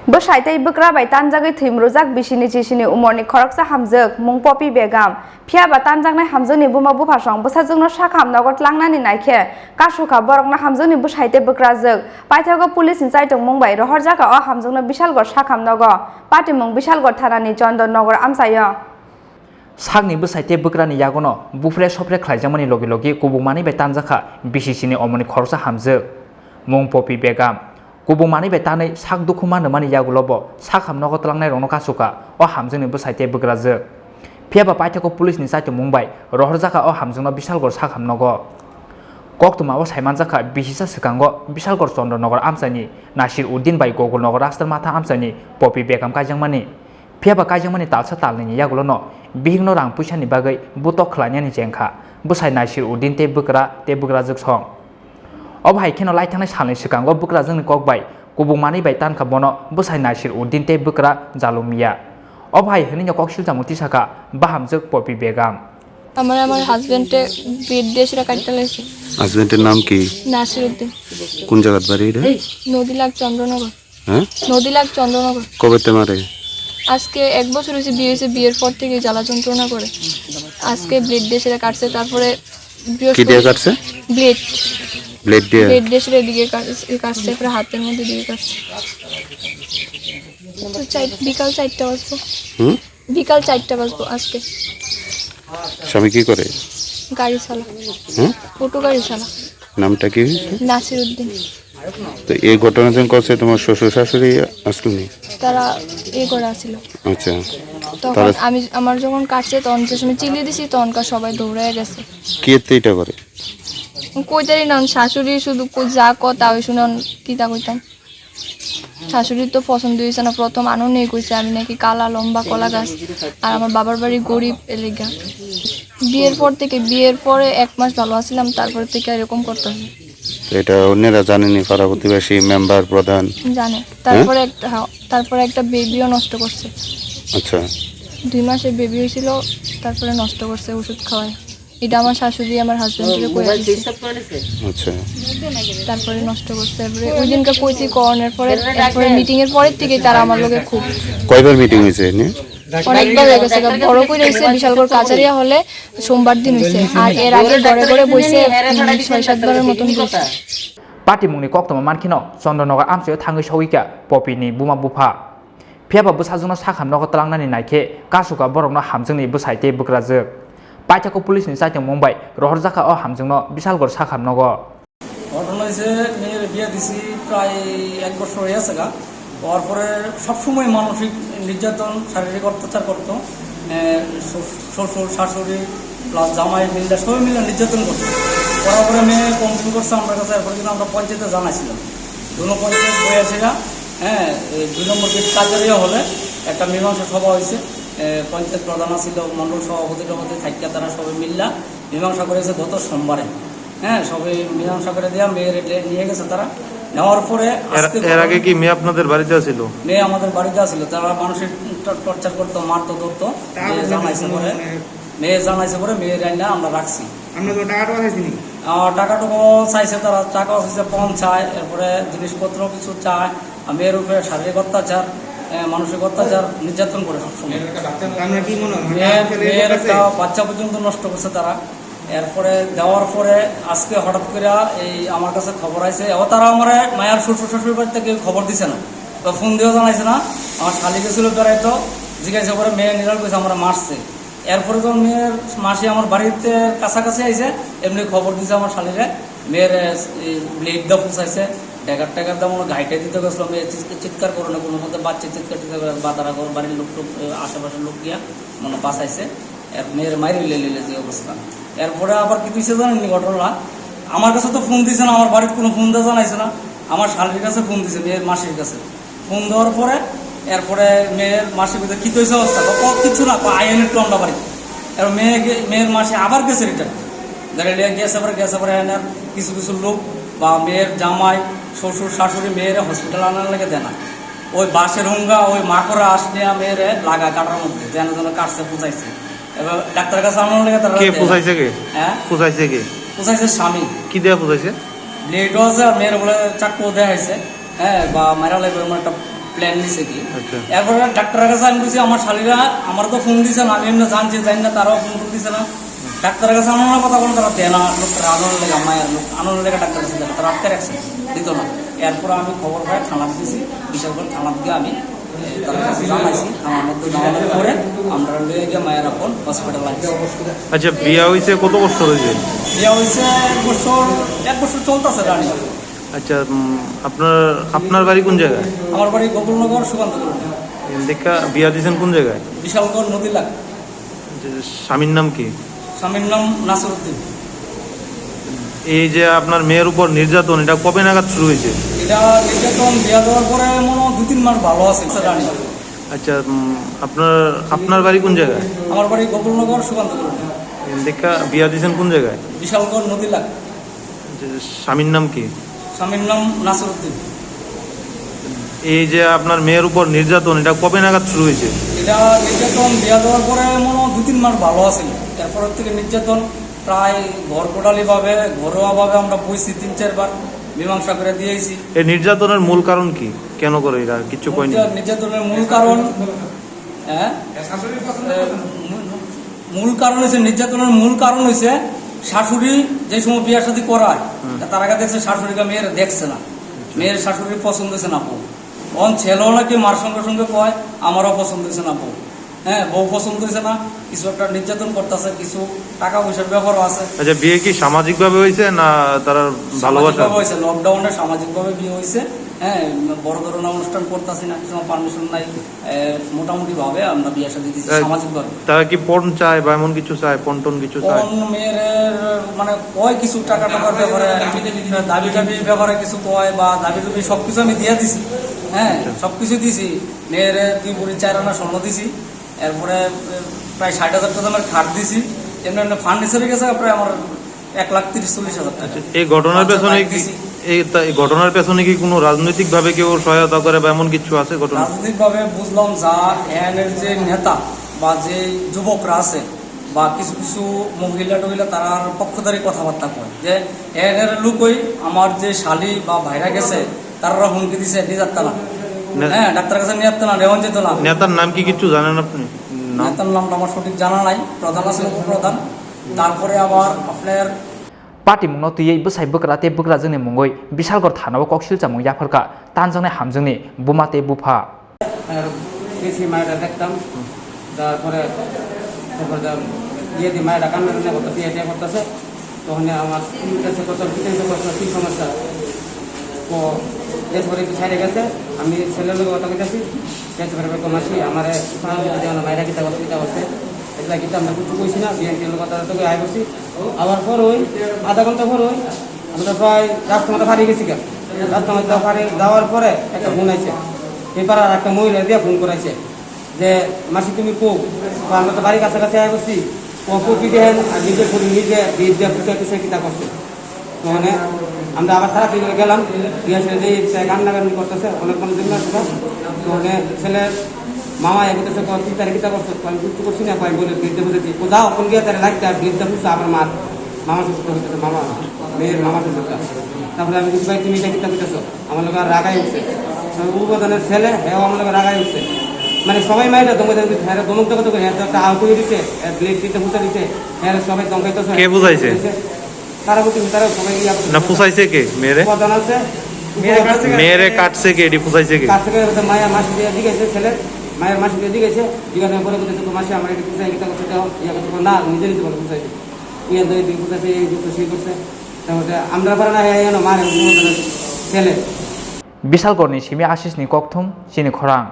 Bwsai tei Bukra bai Tanjakha thimrujak bisichisni Omarni Khorang Bamjwk mung popi begam phiaba Tanjakha hamjwkni buma bupasang bwsajwkno sakhamnago tlangnani naikhe kasuka borokno hamjwkni Bwsai tei Bukrajwk paithago police ni chaitong mung bai rohorjaka o hamjwkno bisalgor sakhamnago patimung bisalgor thanani Chandanagar amsayo Sakni Bwsai tei Bukrani Yago no bufre sopre khlaijamani logi logi kubungmani bai Tanjakha bisichisni Omarni Khorang Bamjwk mung popi begam kubungmani bai tanai sak dukhuma nmani Yago lobo sakhamnago tlangnai rokno kasuka o hamjwkni Bwsai tei Bukrajwk phiaba paithako police ni chaitong mung bai rohorjaka o hamjwkno bisalgor sakhamnago koktuma o saimanjaka bisisa skango bisalgor Chandanagar amsani Nasir Uddin bai Gogolnagar Rastar Matha amsani popi begam kaijangmani phiaba kaijangmani talsa talni Yago no bihingno rang puisani bagai butok khlainani jengkha Bwsai Nasir Uddin tei Bukra tei Bukrajwk song Obhai kheno laithanai salni skango Bukrajwkni kokbai kubungmani bai tanka bono Bwsai Nasir Uddin tei Bukra jalumia Obhai hini koksil jamuti saka Bamjwk popi begam আমার হাজবেন্ডে বিয়ে দিয়ে সেটা কাটতে লাগছে হাজবেন্ডের নাম কি নাসির উদ্দিন কোন জায়গার বাড়ি এটা নদীলাগ চন্দ্রনগর হ্যাঁ নদীলাগ চন্দ্রনগর কবেতে মারে আজকে এক বছর হয়েছে বিয়ে হয়েছে বিয়ের পর থেকে জ্বালা যন্ত্রণা করে আজকে ব্লেড দিয়ে সেটা কাটছে তারপরে কি দিয়ে কাটছে ব্লেড দিয়ে সেটা দিকে কাটছে তারপরে হাতের মধ্যে দিয়ে কাটছে বিকাল 4টা বাজবো বিকাল 4টা বাজবো আজকে স্বামী কি করে গাড়ি চালা অটো গাড়ি চালা নামটা কি নাসির উদ্দিন তো এই ঘটনা যখন করছে তোমার শ্বশুর শাশুড়ি আসলেনি তারা এই করে আসছিল আচ্ছা তখন আমি আমার যখন কাটছে তখন যে সময় চিলিয়ে দিছি তখনকার সবাই দৌড়ায় গেছে কি এটা করে কইতারি না শাশুড়ি শুধু যা কথা ওই শুনে কি তা কইতাম শাশুড়ির তো পছন্দ হয়েছে না প্রথম আনন্দ কইছে আমি নাকি কালা লম্বা কলা গাছ আর আমার বাবার বাড়ি গরিব এলাকা বিয়ের পরে 1 মাস ভালো আছিলাম তারপর থেকে এরকম করতেছে এটা অন্যরা জানেনি পাড়া প্রতিবেশী মেম্বার প্রধান জানে তারপরে একটা বেবিও নষ্ট করছে আচ্ছা 2 মাসের বেবি হয়েছিল তারপরে নষ্ট করছে ওষুধ খাওয়ায় এটা আমার শাশুড়ি আমার হাজবেন্ডকে কইয়া দিছে আচ্ছা তারপরে নষ্ট করছে তারপরে ওই দিনকে কইছি করোনার পরে তারপরে মিটিং এর পরের থেকে তারা আমার লগে খুব কয়বার মিটিং হইছে নি অনেকবার হয়ে গেছে বড় কই রইছে বিশালগড় কাচারিয়া হলে সোমবার দিন হইছে আর এর আগে ঘরে ঘরে বইছে 6-7 বারের মতন বইছে patimungni koktoma mankhino Chandanagar amsayo thangai sawika popini buma bufa phiaba bwsajwkno sakhamnago tlangnani naikhe kasuka borokno hamjwkni Bwsai tei Bukrajwk paithako police ni chaitong mung bai rohorjaka o hamjwkno bisalgor sakhamnago ঘটনা হয়েছে মেয়ের বিয়ে দিছি প্রায় 1 বছর হয়ে গেছে তারপরে সবসময় মানসিক নির্যাতন শারীরিক অত্যাচার করতো শ্বশুর শাশুড়ি প্লাস জামাই মিলে সবাই মিলে নির্যাতন করতো করার পরে মেয়ে কমপ্লেন করছে আমার কাছে এরপরে কিন্তু আমরা পঞ্চায়েতে জানাইছিলাম দুনো পঞ্চায়েত বই আছে হ্যাঁ 2 নম্বর গেট কাজারিয়া হলে একটা মীমাংসা সভা হয়েছে পঞ্চায়েত প্রধান ছিল মণ্ডল সভাপতি থাকিয়া তারা সবাই মিল্লা মীমাংসা করেছে গত সোমবারে হ্যাঁ সবাই মীমাংসা করে দেওয়া মেয়ের নিয়ে গেছে তারা নেওয়ার পরে এর আগে কি মেয়ে আপনাদের বাড়িতে ছিল মেয়ে আমাদের বাড়িতে ছিল তারা মানুষের টর্চার করতো মারতো ধরতো মেয়ে জানাইছে পরে মেয়ের আইনা আমরা রাখছি টাকাটুকু চাইছে তারা টাকা চাইছে পণ চায় এরপরে জিনিসপত্র কিছু চায় মেয়ের উপরে শারীরিক অত্যাচার মানসিক অত্যাচার নির্যাতন করে সবসময় মেয়ের একটা বাচ্চা পর্যন্ত নষ্ট করছে তারা এরপরে দেওয়ার পরে আজকে হঠাৎ করে এই আমার কাছে খবর আছে তারা আমার মায়ের শ্বশুর বাড়ি থেকে খবর দিছে না বা ফোন দিয়েও জানাইছে না আমার শালি গেছিল বেড়াইতো জিজ্ঞাসা করে মেয়ে নিরাল করেছে আমরা মারছে এরপরে যখন মেয়ের মাসি আমার বাড়িতে কাছাকাছি আইছে এমনি খবর দিছে আমার শালিরে মেয়ের ব্লেড দা পৌঁছাইছে ট্যাগার দাম ঘাইটে দিতে গেছিলো মেয়ে চিৎকার করে না কোনো মধ্যে বাচ্চা চিৎকার বা তারা বাড়ির লোক আশেপাশের লোক গিয়া মানে বাঁচাইছে মেয়ের মাইরে লেলে যে অবস্থা এরপরে আবার কি দিয়েছে জানেননি ঘটনা আমার কাছে তো ফোন দিয়েছে না আমার বাড়ির কোনো ফোন দেওয়া জানাইছে না আমার শালির কাছে ফোন দিয়েছে মেয়ের মাসির কাছে ফোন দেওয়ার পরে এরপরে মেয়ের মাসির ভিতরে কী হয়েছে অবস্থা কিছু না আইন একটু আমরা বাড়ি এবার মেয়ের মাসি আবার গেছে রিটার্ন গেছে পরে এনার কিছু লোক বা মেয়ের জামাই শ্বশুর শাশুড়ি মেয়েরা হসপিটাল আনার লেগে দেয় না ওই বাসের হুঙ্গা ওই মাকড়া আস নেওয়া মেয়েরে লাগা কাটার মধ্যে যেন কাটছে পুজাইছে এবার ডাক্তারের কাছে আনার লেগে তারা পুজাইছে স্বামী কি দেওয়া পুজাইছে ব্লেডও আছে আর মেয়ের বলে চাকু দেওয়া হয়েছে হ্যাঁ বা মারা লাগবে একটা প্ল্যান নিছে কি আচ্ছা। এরপরে ডাক্তারের কাছে আমি বলছি আমার শালীরা আমার তো ফোন দিছে না, আমি এমনি জানছি জানি না, তারাও ফোন দিছে না। ডাক্তারের কাছে আনানোর কথা বলে তারা দেয় না, লোকটা আনানোর লেগে মায়ের লোক আনানোর লেগে ডাক্তারের কাছে দেয় না, তারা আটকে রাখছে, দিত না। এরপরে আমি খবর পাই থানাতে দিয়েছি, বিশালগড় থানাত গিয়ে আমি তাদের কাছে জানাইছি। থানার মধ্যে জানানোর পরে আমরা লিয়ে গিয়ে মায়ের এখন হসপিটাল লাগছে। আচ্ছা, বিয়া হয়েছে কত বছর হয়েছে? বিয়ে হয়েছে 1 বছর চলতেছে রানি। আচ্ছা, আপনার বাড়ি কোন জায়গায়? আমার বাড়ি গোকুলনগর সুকান্তপুর। দেখা বিয়া দিয়েছেন কোন জায়গায়? বিশালগড় নদী লাগ। স্বামীর নাম কি? স্বামীর নাম নাসিরউদ্দিন। এই যে আপনার মেয়ের উপর নির্যাতন, এটা কবে নাগাদ শুরু হয়েছে? এটা নির্যাতন বিয়া দেওয়ার পরে মনে হয় 2-3 মাস ভালো আছে রানি। আচ্ছা, আপনার বাড়ি কোন জায়গায়? আমার বাড়ি গোকুলনগর সুকান্তপুর। দেখা বিয়া দিয়েছেন কোন জায়গায়? বিশালগড় নদী লাগ। স্বামীর নাম কি? স্বামীর নাম নাসিরউদ্দিন। এই যে আপনার মেয়ের উপর নির্যাতন, এটা কবে নাগাদ শুরু হয়েছে? এটা নির্যাতন বিয়া দেওয়ার পরে মনে হয় 2-3 মাস ভালো আছে, এরপর থেকে নির্যাতন প্রায় ঘরকোটালিভাবে ঘরোয়াভাবে আমরা বইছি 3-4 বার, মীমাংসা করে দিয়েছি। এই নির্যাতনের মূল কারণ কি? কেন করে এরা কিছু কয়নি? নির্যাতনের মূল কারণ নির্যাতনের মূল কারণ হয়েছে শাশুড়ি যে সময় বিয়ার সাথে করায়, তার আগে দেখছে শাশুড়িকে মেয়ের দেখছে না, মেয়ের শাশুড়ি পছন্দ হয়েছে না বউ। অন ছেলেও নাকি মার সঙ্গে সঙ্গে কয় আমারও পছন্দ হয়েছে না বউ। হ্যাঁ, বউ পছন্দ হয়েছে না, কিছু একটা নির্যাতন করতেছে, কিছু টাকা পয়সার ব্যাপারও আছে। আচ্ছা, বিয়ে কি সামাজিক ভাবে হয়েছে না তারা ভালোবাসা হয়েছে? লকডাউনে সামাজিক ভাবে বিয়ে হয়েছে। হ্যাঁ, বড় ধরনের অনুষ্ঠান করতেছি না, কিছু পারমিশন নাই, মোটামুটি ভাবে আমরা বিয়ে সাথে দিচ্ছি সামাজিক ভাবে। তারা কি পণ চায় বা এমন কিছু চায়, পন্টন কিছু চায়? মেয়ের মানে কয় কিছু টাকা টাকার ব্যাপারে, দাবি টাবির ব্যাপারে কিছু কয়, বা দাবি টাবি সবকিছু আমি দিয়ে দিছি। হ্যাঁ, সবকিছু দিছি। মেয়ের 2 ভরি 4 আনা স্বর্ণ দিছি, এরপরে প্রায় 60,000 টাকা দামের খাট দিছি, এমনি এমনি ফার্নিচারে গেছে প্রায় আমার 1,30,40,000 টাকা। এই ঘটনার পেছনে কি এই ঘটনার পেছনে কি কোনো রাজনৈতিক ভাবে কেউ সহায়তা করে বা এমন কিছু আছে? ঘটনা রাজনৈতিক ভাবে বুঝলাম যা এর যে নেতা বা যে যুবকরা আছে বা কিছু কিছু মহিলা টহিলা তারার পক্ষধারী কথাবার্তা কয় যে এর লোকই আমার যে শালি বা ভাইরা গেছে তারা হুমকি দিছে নিয়ে যাচ্ছে না। হ্যাঁ, ডাক্তারের কাছে নিয়ে যাচ্ছে না, নেওয়া যেত না। নেতার নাম কি কিছু জানেন আপনি? নেতার নামটা আমার সঠিক জানা নাই। প্রধান আছে উপপ্রধান, তারপরে আবার আপনার पार्टी मुंग तुयै बसाइ बकरा ते बकरा जोंनि मुंगै बिशालगड़ थानाव कक्सिल जामुं याफोरका तानजांनाय हामजोंनि बुमाते बुफा বেশি মায়েরা দেখতাম, তারপরে ইয়ে দিয়ে মায়েরা কান্না কান্না করতেছে, এটা করতেছে, তখন আমার কাছে কত কী সমস্যা ও এরপরে একটু সাইডে গেছে, আমি ছেলের লোক কথা বলতেছি, এরপরে কমাসি আমার মায়েরা কিতা করছে কিতা করছে এগুলা কিন্তু আমরা কিছু কইছি না, বিএনপির লোক কথা তো আয় করছি। আবার পর ওই আধা ঘন্টা পর ওই আমরা প্রায় রাস্তামাতা ফাড়িয়ে গেছি, রাস্তামাতা ফাড়ি যাওয়ার পরে একটা ফোন আছে, এবার আর একটা মহিলা দিয়ে ফোন করাইছে যে মাসি তুমি কো, আমরা তো বাড়ির কাছাকাছি আয় করছি, কপি দেন আর নিজে করি নিজে বিয়ে দিয়ে পুষে টুসে কিতা করছে। মানে আমরা আবার তাড়াতাড়ি করে গেলাম, কান্নাকান্নি করতেছে অনেক মানুষ দিন আসবে, তো ছেলের মামা এগোতেছে তুই তারা কিতা করছো, আমি কিছু করছি না, আমি বলে বৃদ্ধে বুঝেছি ও যাও কোন গিয়ে তারা লাগতে আর বৃদ্ধা বুঝছে আমার মামা সুস্থ হইতেছে, মামা মেয়ের মামা সুস্থ। তারপরে আমি কিছু ভাই তুমি এটা কিতা করতেছো, আমার লোক আর রাগাই উঠছে, উপাদানের ছেলে হ্যাঁ আমার লোক রাগাই উঠছে, মানে সবাই মাইটা তোমাদের হ্যাঁ দমক দমক করে হ্যাঁ একটা আহ করে দিচ্ছে, ব্লেড দিতে ফুটা দিচ্ছে, হ্যাঁ সবাই দমকাইতেছে। কে বুঝাইছে? তারা বলছে তারা সবাই না ফুসাইছে কে? মেয়েরে উপাদান আছে, মেয়েরে কাটছে কে? এটি ফুসাইছে কে? কাছ থেকে মায়া মাসি দিয়ে দিয়েছে, ছেলে মায়ের মাসি দিয়ে দিয়েছে, জিজ্ঞাসা করে বলতেছে তো মাসি আমার এটি ফুসাই কিতা করছে, ইয়া করছে না নিজে নিজে বলে ফুসাইছে, ইয়ে দিকে ফুসাইছে এই করছে সেই করছে, তারপরে আমরা পারে না মায়ের ছেলে बिशालगड़नि सिमी आशिषनि ककथुम चिनि खरां।